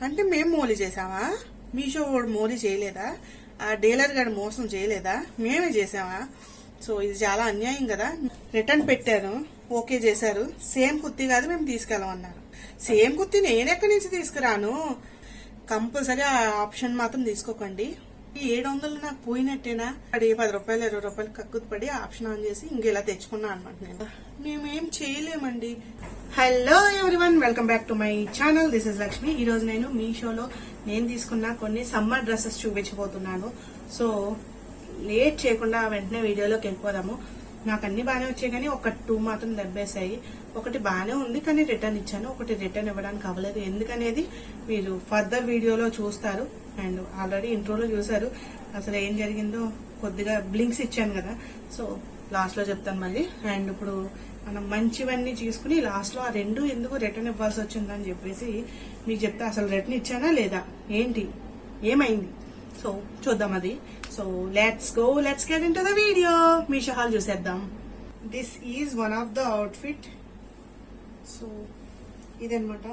అంటే మేము మోలీ చేసామా? మీషో వాడు మోలీ చేయలేదా? ఆ డీలర్ గారు మోసం చేయలేదా? మేమే చేసామా? సో ఇది చాలా అన్యాయం కదా. రిటర్న్ పెట్టాను, ఓకే చేశారు. సేమ్ కుర్తీ కాదు మేము తీసుకెళ్ళమన్నారు. సేమ్ కుర్తీ నేను ఎక్కడి నుంచి తీసుకురాను? కంపల్సరీ ఆ ఆప్షన్ మాత్రం తీసుకోకండి. 700 నాకు పోయినట్టేనా? అది 10 రూపాయలు 20 రూపాయలు కక్కుతు పడి ఆప్షన్ ఆన్ చేసి ఇంక ఇలా తెచ్చుకున్నా అనమాట. మేమేం చేయలేమండి. Hello everyone, welcome back to my channel. This is Lakshmi. ఈ రోజు నేను మీషోలో నేను తీసుకున్న కొన్ని సమ్మర్ డ్రెస్సెస్ చూపించబోతున్నాను. సో లేట్ చేయకుండా వెంటనే వీడియోలోకి వెళ్ళిపోదాము. నాకు అన్ని బాగానే వచ్చాయి, కానీ ఒక 2 మాత్రం దెబ్బేశాయి. ఒకటి బాగానే ఉంది కానీ రిటర్న్ ఇచ్చాను, ఒకటి రిటర్న్ ఇవ్వడానికి అవ్వలేదు. ఎందుకనేది మీరు ఫర్దర్ వీడియోలో చూస్తారు. అండ్ ఆల్రెడీ ఇంట్రోలో చూసారు అసలు ఏం జరిగిందో. కొద్దిగా బ్లింక్స్ ఇచ్చాను కదా, సో లాస్ట్ లో చెప్తాను మళ్ళీ. అండ్ ఇప్పుడు మనం మంచివన్నీ తీసుకుని లాస్ట్ లో ఆ 2 ఎందుకు రిటర్న్ ఇవ్వాల్సి వచ్చిందని చెప్పేసి మీకు చెప్తే అసలు రిటర్న్ ఇచ్చానా లేదా, ఏంటి, ఏమైంది, సో చూద్దాం అది. So let's get into the video. Meesho haul చూసేద్దాం. This is one of the outfit. So ఇదనమాట,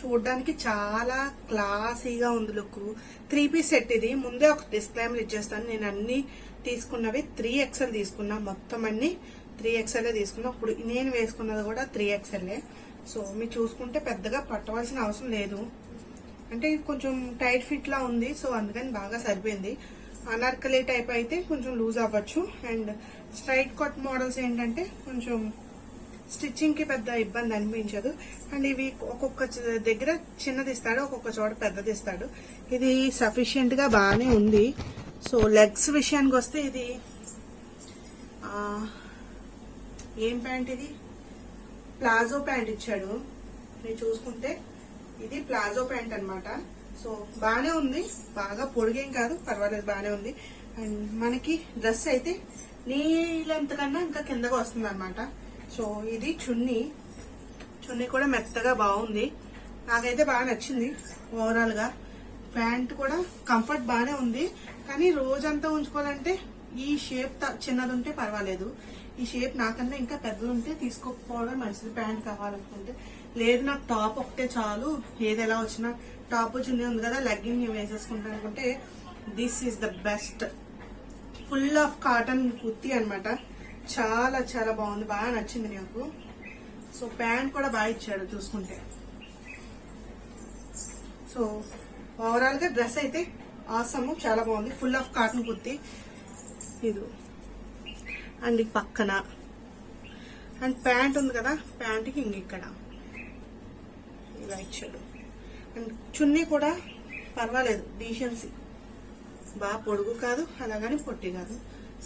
చూడడానికి చాలా క్లాసీగా ఉంది లుక్. 3 పీస్ సెట్ ఇది. ముందే ఒక డిస్క్లైమర్ ఇచ్చేస్తాను, నేను అన్ని తీసుకున్నవి 3XL తీసుకున్నా. మొత్తం అన్ని 3XL తీసుకున్నా. ఇప్పుడు నేను వేసుకున్నది కూడా 3XL. సో మీరు చూసుకుంటే పెద్దగా పట్టవలసిన అవసరం లేదు. అంటే కొంచెం టైట్ ఫిట్ లా ఉంది, సో అందుకని బాగా సరిపోయింది. అనార్కలి టైప్ అయితే కొంచెం లూజ్ అవ్వచ్చు. అండ్ స్ట్రైట్ కట్ మోడల్స్ ఏంటంటే కొంచెం స్టిచ్చింగ్ కి పెద్ద ఇబ్బంది అనిపించదు. అండ్ ఇవి ఒక్కొక్క దగ్గర చిన్నది ఇస్తాడు, ఒక్కొక్క చోట పెద్దది ఇస్తాడు. ఇది సఫిషియెంట్ గా బాగానే ఉంది. సో లెగ్స్ విషయానికి వస్తే ఇది ఏం ప్యాంట్, ఇది ప్లాజో ప్యాంట్ ఇచ్చాడు. మీరు చూసుకుంటే ఇది ప్లాజో ప్యాంట్ అన్నమాట. సో బాగానే ఉంది, బాగా పొడిగేం కాదు, పర్వాలేదు, బాగానే ఉంది. అండ్ మనకి డ్రెస్ అయితే నీ లెంత్ కన్నా ఇంకా కిందగా వస్తుంది అనమాట. సో ఇది చున్నీ కూడా మెత్తగా బాగుంది, నాకైతే బాగా నచ్చింది ఓవరాల్ గా. ప్యాంట్ కూడా కంఫర్ట్ బాగానే ఉంది, కానీ రోజంతా ఉంచుకోవాలంటే ఈ షేప్ చిన్నది ఉంటే పర్వాలేదు. ఈ షేప్ నాకన్నా ఇంకా పెద్దది ఉంటే తీసుకోకపోవడం మంచిది ప్యాంట్ కావాలనుకుంటే. లేదు నాకు టాప్ ఒకటే చాలు, ఏది ఎలా వచ్చినా టాప్ చున్నీ ఉంది కదా, లెగ్గింగ్ వేసేసుకుంటా అనుకుంటే this is the best. Full of cotton kurti అనమాట. చాలా చాలా బాగుంది, బాగా నచ్చింది నాకు. సో ప్యాంట్ కూడా బాగా ఇచ్చాడు చూసుకుంటే. సో ఓవరాల్ గా డ్రెస్ అయితే ఆసమ్, చాలా బాగుంది. ఫుల్ ఆఫ్ కాటన్ కుర్తీ ఇది. అండ్ ఈ పక్కన అండ్ ప్యాంట్ ఉంది కదా, ప్యాంట్కి ఇక్కడ ఇలా ఇచ్చాడు. అండ్ చున్నీ కూడా పర్వాలేదు, డీసెన్సీ, బాగా పొడుగు కాదు అలాగని పొట్టి కాదు,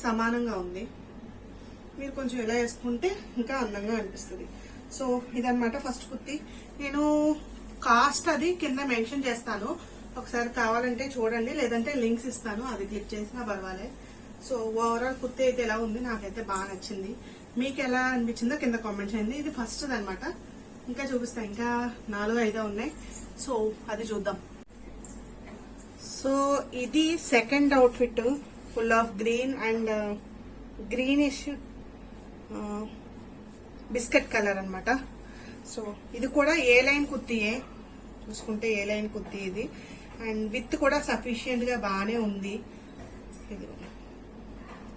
సమానంగా ఉంది. మీరు కొంచెం ఇలా వేసుకుంటే ఇంకా అందంగా అనిపిస్తుంది. సో ఇదనమాట ఫస్ట్ కుర్తీ. నేను కాస్ట్ అది కింద మెన్షన్ చేస్తాను, ఒకసారి కావాలంటే చూడండి, లేదంటే లింక్స్ ఇస్తాను, అది క్లిక్ చేసినా పర్వాలేదు. సో ఓవరాల్ కుర్తీ అయితే ఎలా ఉంది, నాకైతే బాగా నచ్చింది. మీకు ఎలా అనిపించిందో కింద కామెంట్ చేయండి. ఇది ఫస్ట్ అనమాట, ఇంకా చూపిస్తా, ఇంకా 4-5 ఉన్నాయి. సో అది చూద్దాం. సో ఇది second outfit, full of green and greenish biscuit colour అనమాట. సో ఇది కూడా ఏ లైన్ కుర్తీయే, చూసుకుంటే ఏ లైన్ కుర్తీ ఇది. అండ్ విత్ కూడా సఫిషియెంట్ గా బాగానే ఉంది, ఇది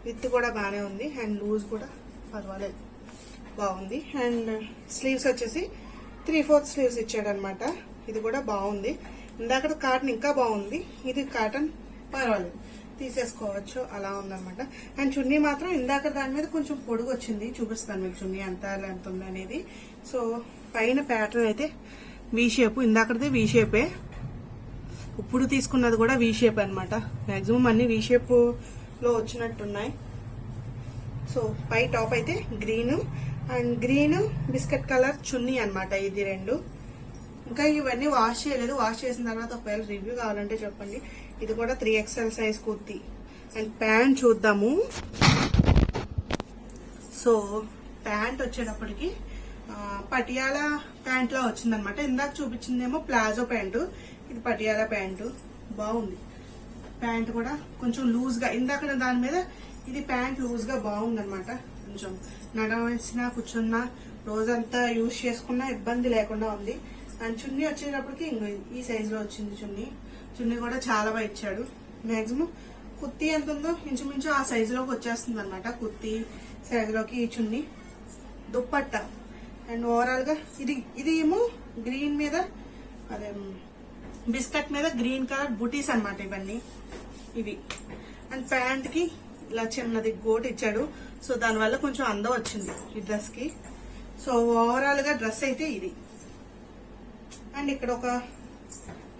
విత్ కూడా బాగానే ఉంది. అండ్ లూజ్ కూడా పర్వాలేదు, బాగుంది. అండ్ స్లీవ్స్ వచ్చేసి 3/4 స్లీవ్స్ ఇచ్చాడు అనమాట. ఇది కూడా బాగుంది. ఇందాక కాటన్ ఇంకా బాగుంది, ఇది కాటన్ పర్వాలేదు, తీసేసుకోవచ్చు, అలా ఉందన్నమాట. అండ్ చున్నీ మాత్రం ఇందాక దాని మీద కొంచెం పొడుగు వచ్చింది, చూపిస్తాను మీకు చున్నీ ఎంత లెంత్ ఉంది అనేది. సో పైన ప్యాటర్న్ అయితే వీ షేప్, ఇందాకది వీ షేపే, ఇప్పుడు తీసుకున్నది కూడా వీ షేప్ అనమాట. మాక్సిమం అన్ని వీ షేప్ లో వచ్చినట్టున్నాయి. సో పై టాప్ అయితే green and green biscuit colour chunni అనమాట, ఇది 2. ఇంకా ఇవన్నీ వాష్ చేయలేదు, వాష్ చేసిన తర్వాత ఒకవేళ రివ్యూ కావాలంటే చెప్పండి. ఇది కూడా 3XL size kurti. And pant చూద్దాము. సో ప్యాంట్ వచ్చేటప్పటికి పటియాలా ప్యాంట్ లా వచ్చిందనమాట. ఇందాక చూపించిందేమో ప్లాజో ప్యాంటు, ఇది పటియాలా ప్యాంటు, బాగుంది. ప్యాంట్ కూడా కొంచెం లూజ్ గా, ఇందాక దాని మీద ఇది ప్యాంట్ లూజ్ గా బాగుంది అనమాట. కొంచెం నడవలసిన కూర్చున్నా రోజంతా యూజ్ చేసుకున్నా ఇబ్బంది లేకుండా ఉంది. అండ్ చున్నీ వచ్చేటప్పటికి ఈ సైజ్ లో వచ్చింది చున్నీ కూడా చాలా బాగా ఇచ్చాడు. మాక్సిమం కుర్తీ ఎంత ఉందో ఇంచుమించు ఆ సైజ్ లోకి వచ్చేస్తుంది అనమాట. కుర్తీ సైజ్ లోకి ఈ చున్నీ, దుప్పట్ట అండ్ ఓవరాల్ గా ఇది ఏమో గ్రీన్ మీద అదే బిస్కెట్ మీద గ్రీన్ కలర్ బుటీస్ అన్నమాట ఇవన్నీ ఇవి. అండ్ ప్యాంట్ కి ఇలా చిన్నది గోట్ ఇచ్చాడు. సో దానివల్ల కొంచెం అందం వచ్చింది ఈ డ్రెస్ కి. సో ఓవరాల్ గా డ్రెస్ అయితే ఇది. అండ్ ఇక్కడ ఒక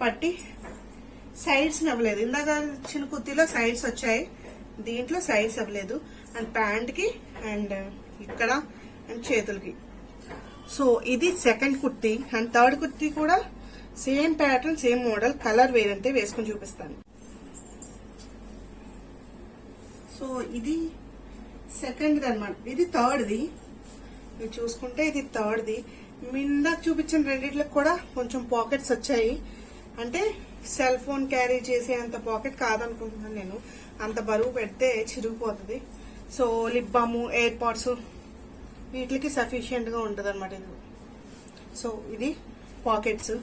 పట్టి, సైడ్స్ ఇవ్వలేదు. ఇందాక చిన్న కుర్తీలో సైడ్స్ వచ్చాయి, దీంట్లో సైడ్స్ ఇవ్వలేదు. అండ్ ప్యాంట్ కి అండ్ ఇక్కడ అండ్ చేతులకి. సో ఇది second kurti. And third kurti కూడా same pattern, same model, colour వేరంతే వేసుకుని చూపిస్తాను. సో ఇది సెకండ్ది అనమాట, ఇది థర్డ్ది. మీరు చూసుకుంటే ఇది థర్డ్ది. ఇందాక చూపించిన రెండిట్లకు కూడా కొంచెం పాకెట్స్ వచ్చాయి. అంటే సెల్ ఫోన్ క్యారీ చేసే అంత పాకెట్ కాదనుకుంటున్నాను నేను. అంత బరువు పెడితే చిరిగిపోతుంది. So lip balm, AirPods వీటికి సఫిషియెంట్ గా ఉంటది అనమాట ఇది. సో ఇది pockets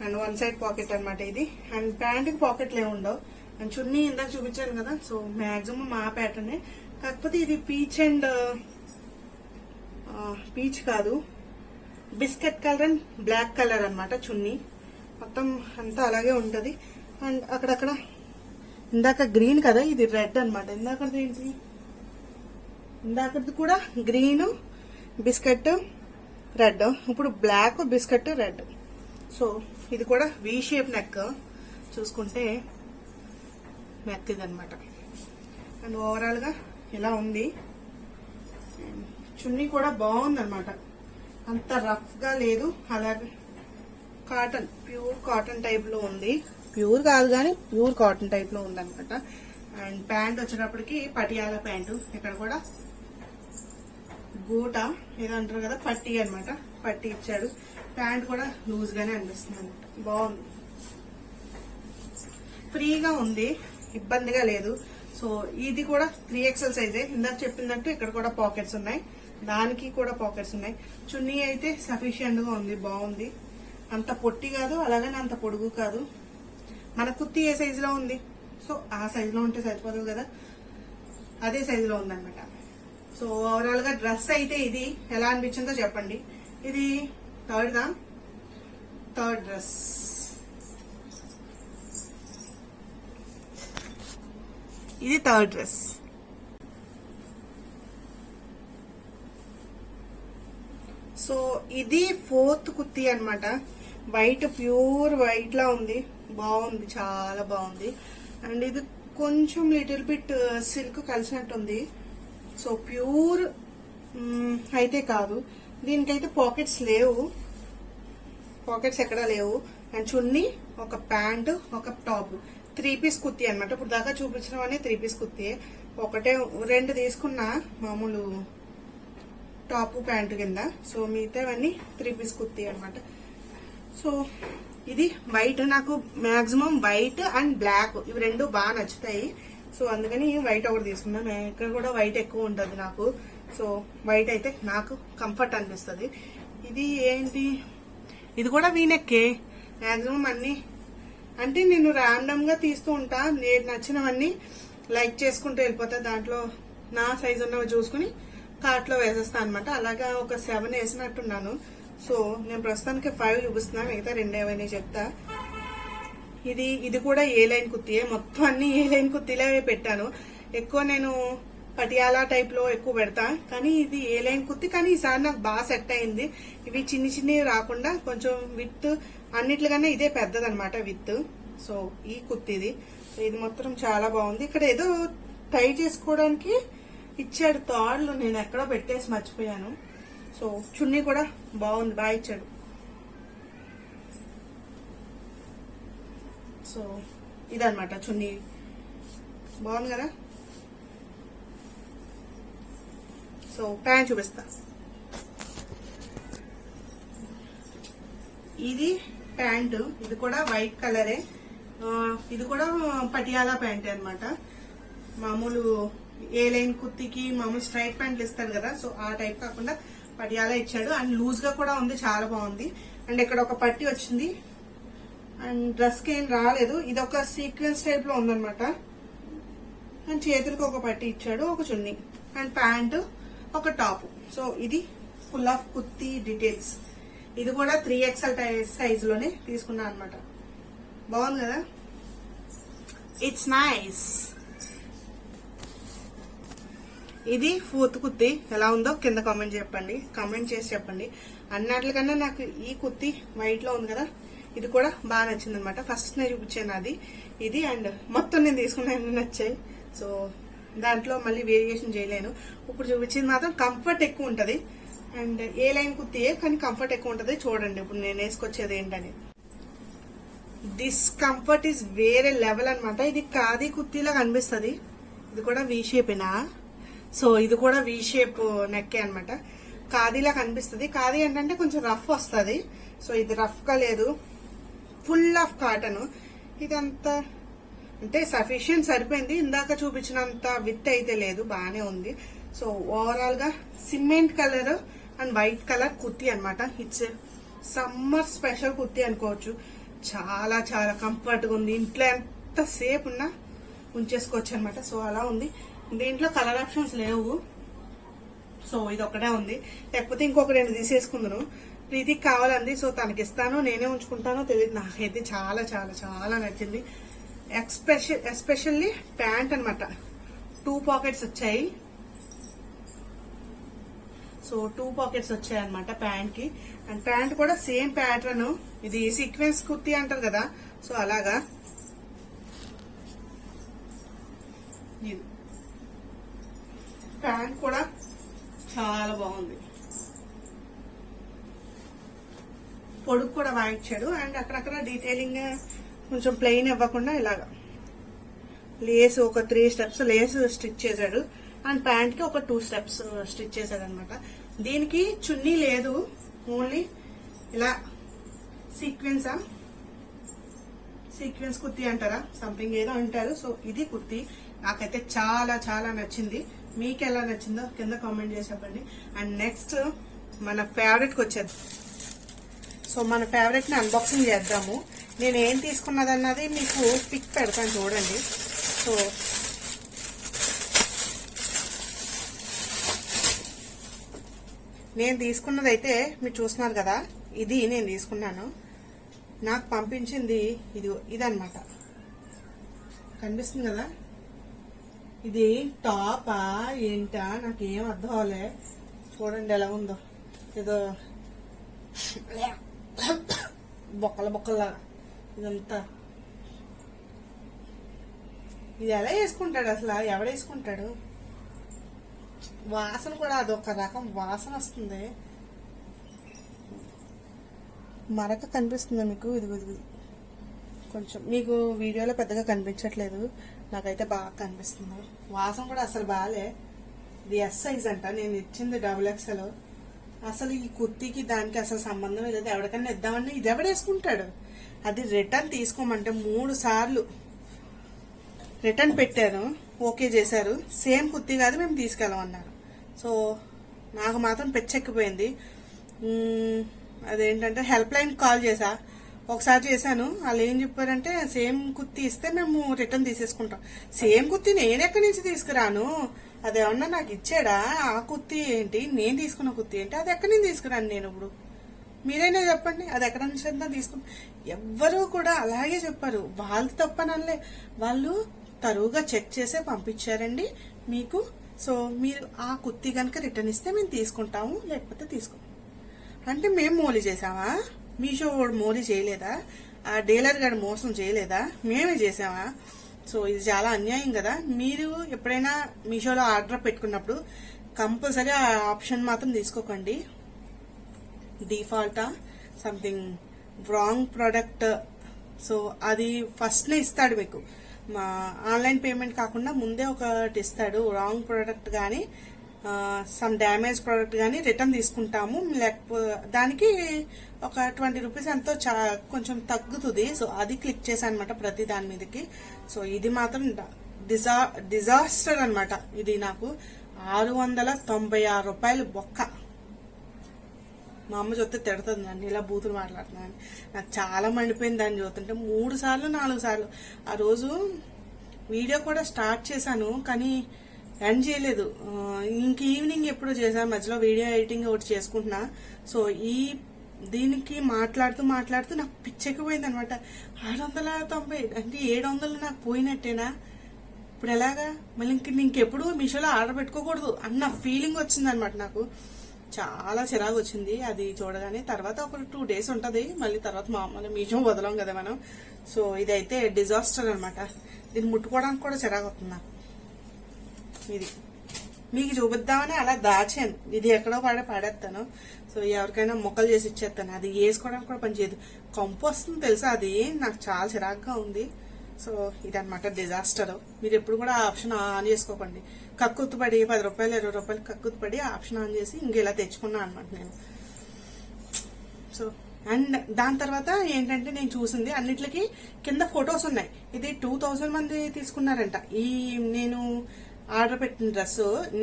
and one side pocket అనమాట ఇది. అండ్ ప్యాంట్ కి పాకెట్లు ఏమి ఉండవు. అండ్ చున్నీ ఇందాక చూపించాను కదా, సో మాక్సిమం ఆ ప్యాటర్నే. కాకపోతే ఇది పీచ్ అండ్ పీచ్ కాదు, biscuit colour and black colour అన్నమాట చున్నీ. మొత్తం అంతా అలాగే ఉంటది. అండ్ అక్కడక్కడ ఇందాక గ్రీన్ కదా, ఇది రెడ్ అనమాట. ఇందాకది ఏంటి, ఇందాకది కూడా గ్రీన్ బిస్కెట్ రెడ్, ఇప్పుడు బ్లాక్ బిస్కెట్ రెడ్. సో ఇది కూడా వి షేప్ నెక్. చూసుకుంటే నెక్ ఇది అనమాట. అండ్ ఓవరాల్ గా ఇలా ఉంది. చున్నీ కూడా బాగుంది అనమాట, అంత రఫ్ గా లేదు. అలాగే కాటన్, ప్యూర్ కాటన్ టైప్ లో ఉంది. ప్యూర్ కాదు కానీ ప్యూర్ కాటన్ టైప్ లో ఉంది అనమాట. అండ్ ప్యాంట్ వచ్చేటప్పటికి పటియాలా ప్యాంటు. ఇక్కడ కూడా గూట ఏదో అంటారు కదా, పట్టి అనమాట, పట్టి ఇచ్చాడు. ప్యాంట్ కూడా లూజ్ గానే అనిపిస్తుంది అనమాట. బాగుంది, ఫ్రీగా ఉంది, ఇబ్బందిగా లేదు. సో ఇది కూడా 3XL సైజే. ఇందాక చెప్పినట్టు ఇక్కడ కూడా పాకెట్స్ ఉన్నాయి, దానికి కూడా పాకెట్స్ ఉన్నాయి. చున్నీ అయితే సఫిషియెంట్ గా ఉంది, బాగుంది. అంత పొట్టి కాదు, అలాగని అంత పొడుగు కాదు. మన కుర్తీ ఏ సైజు లో ఉంది, సో ఆ సైజులో ఉంటే సరిపోదు కదా, అదే సైజులో ఉందన్నమాట. సో ఓవరాల్ గా డ్రెస్ అయితే ఇది ఎలా అనిపించిందో చెప్పండి. ఇది థర్డ్ డ్రెస్. ఇది థర్డ్ డ్రెస్. సో ఇది ఫోర్త్ కుర్తీ అన్నమాట. వైట్, ప్యూర్ వైట్ లా ఉంది, బాగుంది, చాలా బాగుంది. అండ్ ఇది కొంచెం లిటిల్ బిట్ సిల్క్ కలిసినట్టుంది. సో ప్యూర్ అయితే కాదు. దీనికైతే పాకెట్స్ లేవు, పాకెట్స్ ఎక్కడా లేవు. అండ్ చున్నీ, ఒక ప్యాంట్, ఒక టాప్, 3 పీస్ కుర్తీ అనమాట. ఇప్పుడు దాకా చూపించడం 3 పీస్ కుర్తీ. ఒకటే 2 తీసుకున్నా మామూలు టాప్ ప్యాంటు కింద. సో మిగతావన్నీ 3 పీస్ కుర్తీ అనమాట. సో ఇది వైట్, నాకు మాక్సిమం వైట్ అండ్ బ్లాక్ ఇవి రెండు బాగా నచ్చుతాయి. సో అందుకని వైట్ ఒకటి తీసుకున్నాను. ఇక్కడ కూడా వైట్ ఎక్కువ ఉంటుంది నాకు. సో వైట్ అయితే నాకు కంఫర్ట్ అనిపిస్తుంది. ఇది ఏంటి, ఇది కూడా వీనెక్కే. మాక్సిమం అన్ని అంటే నేను ర్యాండమ్ గా తీస్తూ ఉంటా, నేను నచ్చినవన్నీ లైక్ చేసుకుంటూ వెళ్ళిపోతా. దాంట్లో నా సైజు ఉన్నవి చూసుకుని కార్ట్ లో వేసేస్తాను అనమాట. అలాగా ఒక 7 వేసినట్టున్నాను. సో నేను ప్రస్తుతానికి 5 చూపిస్తున్నా, మిగతా 2 ఏమైనా చెప్తా. ఇది కూడా ఏ లైన్ కుర్తీయే. మొత్తం అన్ని ఏ లైన్ కుర్తీలే పెట్టాను. ఎక్కువ నేను పటియాలా టైప్ లో ఎక్కువ పెడతా, కానీ ఇది ఏ లైన్ కుర్తీ. కానీ ఈసారి నాకు బాగా సెట్ అయింది. ఇవి చిన్ని రాకుండా కొంచెం విత్, అన్నిట్లుగానే ఇదే పెద్దదన్నమాట విత్. సో ఈ కుర్తీది, ఇది మొత్తం చాలా బాగుంది. ఇక్కడ ఏదో టై చేసుకోవడానికి ఇచ్చాడు తాళ్ళు, నేను ఎక్కడో పెట్టేసి మర్చిపోయాను. సో చున్నీ కూడా బాగుంది, బాగా ఇచ్చాడు. సో ఇదన్నమాట చున్నీ, బాగుంది కదా. సో ప్యాంట్ చూపిస్తా. ఇది ప్యాంటు, ఇది కూడా వైట్ కలరే. ఇది కూడా పటియాలా ప్యాంటే అన్నమాట. మామూలు ఏ లైన్ కుర్తీకి మామూలు స్ట్రైట్ ప్యాంట్లు ఇస్తారు కదా, సో ఆ టైప్ కాకుండా పటియాలా ఇచ్చాడు. అండ్ లూజ్ గా కూడా ఉంది, చాలా బాగుంది. అండ్ ఇక్కడ ఒక పట్టి వచ్చింది అండ్ డ్రెస్ కి ఏం రాలేదు. ఇది ఒక సీక్వెన్స్ టైప్ లో ఉందన్నమాట. అండ్ చేతులకు ఒక పట్టి ఇచ్చాడు, ఒక చున్నీ అండ్ ప్యాంటు, ఒక టాప్. సో ఇది ఫుల్ ఆఫ్ కుర్తీ డీటెయిల్స్. ఇది కూడా 3XL సైజ్ లోనే తీసుకున్నా అనమాట. బాగుంది కదా, ఇట్స్ నైస్. ఇది 4th కుర్తీ ఎలా ఉందో కింద కామెంట్ చేసి చెప్పండి. అన్నట్లకన్నా నాకు ఈ కుర్తీ వైట్ లో ఉంది కదా, ఇది కూడా బాగా నచ్చింది అనమాట. ఫస్ట్ నేను చూపించాను అది ఇది, అండ్ మొత్తం నేను తీసుకున్నాను నచ్చాయి. సో దాంట్లో మళ్ళీ వేరియేషన్ చేయలేను. ఇప్పుడు చూపించింది మాత్రం కంఫర్ట్ ఎక్కువ ఉంటది. అండ్ ఏ లైన్ కుర్తీయే కానీ కంఫర్ట్ ఎక్కువ ఉంటది. చూడండి ఇప్పుడు నేను వేసుకొచ్చేది ఏంటని. దిస్ కంఫర్ట్ ఈస్ వేరే లెవెల్ అనమాట. ఇది ఖాదీ కుర్తీలా కనిపిస్తుంది. ఇది కూడా వీ షేపేనా. సో ఇది కూడా వీ షేప్ నెక్కే అనమాట. ఖాదీలా కనిపిస్తుంది. ఖాదీ ఏంటంటే కొంచెం రఫ్ వస్తుంది. సో ఇది రఫ్ గా లేదు, ఫుల్ ఆఫ్ కాటన్. ఇదంతా అంటే సఫిషియెంట్ సరిపోయింది. ఇందాక చూపించినంత విత్ అయితే లేదు, బాగానే ఉంది. సో ఓవరాల్ గా cement colour and white colour kurti అనమాట. ఇట్స్ సమ్మర్ స్పెషల్ కుర్తీ అనుకోవచ్చు. చాలా చాలా కంఫర్ట్ గా ఉంది. ఇంట్లో ఎంత సేపు ఉన్నా ఉంచేసుకోవచ్చు అనమాట. సో అలా ఉంది. దీంట్లో కలర్ ఆప్షన్స్ లేవు. సో ఇది ఒకటే ఉంది, లేకపోతే ఇంకొక 2 తీసేసుకుందాను. ప్రీతికి కావాలంది, సో తనకి ఇస్తాను, నేనే ఉంచుకుంటానో తెలియదు. నాకైతే చాలా చాలా చాలా నచ్చింది. ఎస్పెషల్లీ ప్యాంట్ అనమాట. 2 పాకెట్స్ వచ్చాయి. సో 2 పాకెట్స్ వచ్చాయి అనమాట ప్యాంట్ కి. అండ్ ప్యాంట్ కూడా సేమ్ ప్యాటర్న్. ఇది సీక్వెన్స్ కుర్తీ అంటారు కదా, సో అలాగా. ప్యాంట్ కూడా చాలా బాగుంది. పొడుగు కూడా బాగా ఇచ్చాడు. అండ్ అక్కడక్కడ డీటెయిలింగ్ కొంచెం ప్లెయిన్ ఇవ్వకుండా ఇలాగా లేస్ ఒక 3 స్టెప్స్ లేస్ స్టిచ్ చేశాడు. అండ్ ప్యాంట్ కి ఒక 2 స్టెప్స్ స్టిచ్ చేశాడు అనమాట. దీనికి చున్నీ లేదు, ఓన్లీ ఇలా సీక్వెన్స్ కుర్తీ అంటారా, సంథింగ్ ఏదో అంటారు. సో ఇది కుర్తీ నాకైతే చాలా చాలా నచ్చింది. మీకు ఎలా నచ్చిందో కింద కామెంట్ చేసి చెప్పండి. అండ్ నెక్స్ట్ మన ఫేవరెట్ కి వచ్చేది. సో మన ఫేవరెట్ ని అన్బాక్సింగ్ చేద్దాము. నేను ఏం తీసుకున్నదన్నది మీకు పిక్ పెడతాను చూడండి. సో నేను తీసుకున్నదైతే మీరు చూస్తున్నారు కదా, ఇది నేను తీసుకున్నాను. నాకు పంపించింది ఇదన్నమాట. కనిపిస్తుంది కదా, ఇది టాపా ఏంటా నాకేం అర్థం అవ్వలే. చూడండి ఎలా ఉందో, ఏదో బొక్కల ఇదంతా. ఇది ఎలా వేసుకుంటాడు అసలు, ఎవడేసుకుంటాడు? వాసన కూడా అదొక రకం వాసన వస్తుంది. మరక కనిపిస్తుందా మీకు? ఇది కొంచెం మీకు వీడియోలో పెద్దగా కనిపించట్లేదు, నాకైతే బాగా కనిపిస్తుంది. వాసన కూడా అసలు బాగాలే. ఇది ఎస్ సైజ్ అంట, నేను ఇచ్చింది XXL. అసలు ఈ కుర్తీకి దానికి అసలు సంబంధం లేదు. ఎవరికైనా ఇద్దామని ఇది ఎవడేసుకుంటాడు? అది రిటర్న్ తీసుకోమంటే 3 సార్లు రిటర్న్ పెట్టాను, ఓకే చేశారు. సేమ్ కుర్తీ కాదు మేము తీసుకెళ్ళమన్నారు. సో నాకు మాత్రం పెచ్చెక్కిపోయింది. అదేంటంటే హెల్ప్ లైన్ కాల్ చేశా, ఒకసారి చేశాను. వాళ్ళు ఏం చెప్పారంటే సేమ్ కుర్తీ ఇస్తే మేము రిటర్న్ తీసేసుకుంటాం. సేమ్ కుర్తీ నేను ఎక్కడి నుంచి తీసుకురాను? అదేమన్నా నాకు ఇచ్చాడా? ఆ కుర్తీ ఏంటి, నేను తీసుకున్న కుర్తీ ఏంటి, అది ఎక్కడి నుంచి తీసుకురాను నేను? ఇప్పుడు మీరైనా చెప్పండి, అది ఎక్కడ నుంచి తీసుకున్నా? ఎవ్వరూ కూడా అలాగే చెప్పారు. వాళ్ళు తప్పనలే, వాళ్ళు తరువుగా చెక్ చేసే పంపించారండి మీకు. సో మీరు ఆ కుర్తీ కనుక రిటర్న్ ఇస్తే మేము తీసుకుంటాము, లేకపోతే తీసుకో. అంటే మేము మోలీ చేసామా? మీషో మోలీ చేయలేదా? ఆ డీలర్ గారు మోసం చేయలేదా? మేమే చేసామా? సో ఇది చాలా అన్యాయం కదా. మీరు ఎప్పుడైనా మీషోలో ఆర్డర్ పెట్టుకున్నప్పుడు కంపల్సరీ ఆ ఆప్షన్ మాత్రం తీసుకోకండి. డిఫాల్టా సంథింగ్ రాంగ్ ప్రోడక్ట్, సో అది ఫస్ట్నే ఇస్తాడు మీకు. మా ఆన్లైన్ పేమెంట్ కాకుండా ముందే ఒకటి ఇస్తాడు. రాంగ్ ప్రోడక్ట్ కానీ సమ్ డ్యామేజ్ ప్రోడక్ట్ కానీ రిటర్న్ తీసుకుంటాము, లేకపోతే దానికి ఒక 20 రూపీస్ ఎంతో కొంచెం తగ్గుతుంది. సో అది క్లిక్ చేశాను అనమాట ప్రతి దాని మీదకి. సో ఇది మాత్రం డిజాస్టర్ అనమాట. ఇది నాకు 696 రూపాయలు బొక్క. మా అమ్మ చూస్తే తిడుతుంది నన్ను, ఇలా బూతులు మాట్లాడుతున్నాను. నాకు చాలా మండిపోయింది దాన్ని చూస్తుంటే. 3 సార్లు 4 సార్లు ఆ రోజు వీడియో కూడా స్టార్ట్ చేశాను, కానీ ఎండ్ చేయలేదు. ఇంక ఈవినింగ్ ఎప్పుడు చేశాను, మధ్యలో వీడియో ఎడిటింగ్ ఒకటి చేసుకుంటున్నా. సో దీనికి మాట్లాడుతూ నాకు పిచ్చెక్కిపోయింది అనమాట. 690 అంటే 700 నాకు పోయినట్టేనా, ఇప్పుడు ఎలాగా, మళ్ళీ ఇంకెప్పుడు మీషోలో ఆర్డర్ పెట్టుకోకూడదు అన్న ఫీలింగ్ వచ్చింది అనమాట. నాకు చాలా చిరాకు వచ్చింది అది చూడగానే. తర్వాత ఒక 2 days ఉంటది, మళ్ళీ తర్వాత మామూలు మీషో వదలం కదా మనం. సో ఇదైతే డిజాస్టర్ అనమాట. దీన్ని ముట్టుకోవడానికి కూడా చిరాకు వస్తుంది నాకు. ఇది మీకు చూపిద్దామని అలా దాచాను, ఇది ఎక్కడో పాడేస్తాను. సో ఎవరికైనా మొక్కలు చేసి ఇచ్చేస్తాను, అది వేసుకోవడానికి కూడా పనిచేయదు, కంపు వస్తుంది తెలుసా, అది నాకు చాలా చిరాకుగా ఉంది. సో ఇదనమాట డిజాస్టర్. మీరు ఎప్పుడు కూడా ఆ ఆప్షన్ ఆన్ చేసుకోకండి. కక్కుతుపడి 10 రూపాయలు 20 రూపాయలు కక్కుతుపడి ఆ ఆప్షన్ ఆన్ చేసి ఇంకెలా తెచ్చుకున్నా అనమాట నేను. సో అండ్ దాని తర్వాత ఏంటంటే నేను చూసింది అన్నిట్లకి కింద ఫొటోస్ ఉన్నాయి. ఇది 2000 మంది తీసుకున్నారంట. ఈ నేను ఆర్డర్ పెట్టిన డ్రెస్,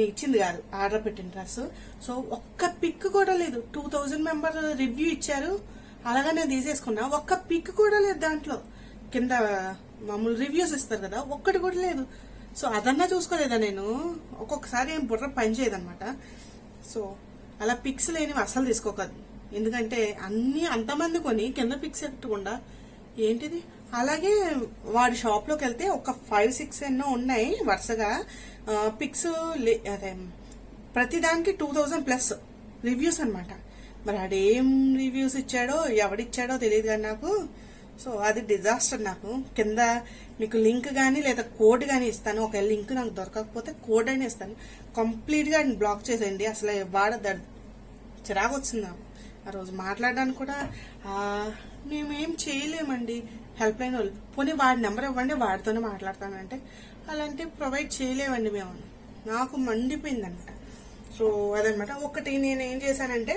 ఇచ్చింది కాదు, ఆర్డర్ పెట్టిన డ్రెస్. సో ఒక్క పిక్ కూడా లేదు. 2000 మెంబర్ రివ్యూ ఇచ్చారు, అలాగా నేను తీసేసుకున్నా. ఒక్క పిక్ కూడా లేదు దాంట్లో. కింద మామూలు రివ్యూస్ ఇస్తారు కదా, ఒక్కటి కూడా లేదు. సో అదన్నా చూసుకోలేదా నేను. ఒక్కొక్కసారి ఏం బుర్ర పని చేయదనమాట. సో అలా పిక్స్ లేనివి అస్సలు తీసుకోకదు, ఎందుకంటే అన్ని అంతమంది కొని కింద పిక్స్ ఎట్టకుండా ఏంటిది. అలాగే వాడి షాప్ లోకి వెళ్తే ఒక 5-6 ఎన్నో ఉన్నాయి వరుసగా పిక్స్. అదే ప్రతిదానికి 2000+ రివ్యూస్ అనమాట. మరి ఆడేం రివ్యూస్ ఇచ్చాడో ఎవడిచ్చాడో తెలియదు కానీ నాకు. సో అది డిజాస్టర్. నాకు కింద మీకు లింక్ కానీ లేదా కోడ్ కానీ ఇస్తాను. ఒక లింక్ నాకు దొరకకపోతే కోడ్ అయినా ఇస్తాను. కంప్లీట్ గా బ్లాక్ చేసేయండి. అసలు వాడద్దు, చిరాకు వచ్చింది నాకు. ఆ రోజు మాట్లాడడానికి కూడా మేమేం చేయలేమండి, హెల్ప్ లైన్ వాళ్ళు పోనీ వాడి నెంబర్ ఇవ్వండి వాడితోనే మాట్లాడతానంటే అలాంటివి ప్రొవైడ్ చేయలేమండి మేము. నాకు మండిపోయింది అనమాట. సో అదనమాట. ఒకటి నేను ఏం చేశానంటే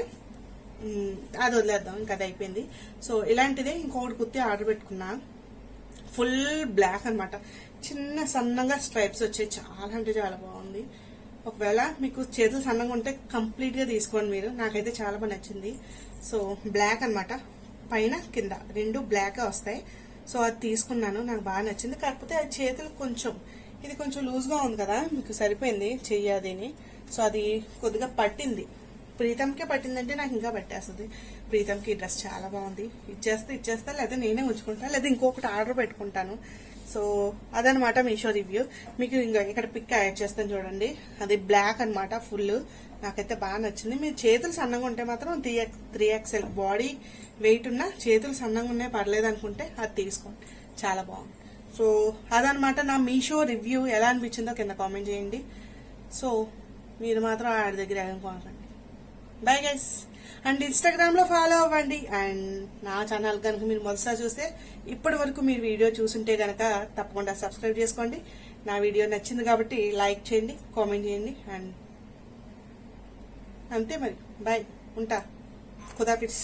అది వదిలేద్దాం, ఇంకా అది అయిపోయింది. సో ఇలాంటిదే ఇంకొకటి కుర్తి ఆర్డర్ పెట్టుకున్నా. ఫుల్ బ్లాక్ అనమాట, చిన్న సన్నగా స్ట్రైప్స్ వచ్చాయి. చాలా అంటే చాలా బాగుంది. ఒకవేళ మీకు చేతులు సన్నగా ఉంటే కంప్లీట్ గా తీసుకోండి మీరు. నాకైతే చాలా బాగా నచ్చింది. సో బ్లాక్ అనమాట, పైన కింద 2 బ్లాక్ వస్తాయి. సో అది తీసుకున్నాను, నాకు బాగా నచ్చింది. కాకపోతే అది చేతులు కొంచెం, ఇది కొంచెం లూజ్ గా ఉంది కదా, మీకు సరిపోయింది చెయ్యాదిని. సో అది కొద్దిగా పట్టింది. ప్రీతంకే పట్టిందంటే నాకు ఇంకా పట్టేస్తుంది. ప్రీతంకి ఈ డ్రెస్ చాలా బాగుంది, ఇచ్చేస్తా లేదా నేనే ఉంచుకుంటా లేదా ఇంకొకటి ఆర్డర్ పెట్టుకుంటాను. సో అదనమాట మీషో రివ్యూ. మీకు ఇంకా ఇక్కడ పిక్ యాడ్ చేస్తాను చూడండి. అది బ్లాక్ అనమాట ఫుల్. నాకైతే బాగా నచ్చింది. మీరు చేతులు సన్నగా ఉంటే మాత్రం 3XL బాడీ వెయిట్ ఉన్న చేతులు సన్నగా ఉన్నాయి పర్లేదు అనుకుంటే అది తీసుకోండి, చాలా బాగుంది. సో అదనమాట నా మీషో రివ్యూ. ఎలా అనిపించిందో కింద కామెంట్ చేయండి. సో మీరు మాత్రం ఆడి దగ్గర కొనకండి. Bye guys. అండ్ ఇన్స్టాగ్రామ్ లో ఫాలో అవ్వండి. అండ్ నా ఛానల్ కనుక మీరు మొదటిసారి చూస్తే ఇప్పటి వరకు మీరు వీడియో చూసుంటే గనక తప్పకుండా సబ్స్క్రైబ్ చేసుకోండి. నా వీడియో నచ్చింది కాబట్టి లైక్ చేయండి, కామెంట్ చేయండి. అండ్ అంతే మరి, బాయ్, ఉంటా. ఖుదాఫిజ్.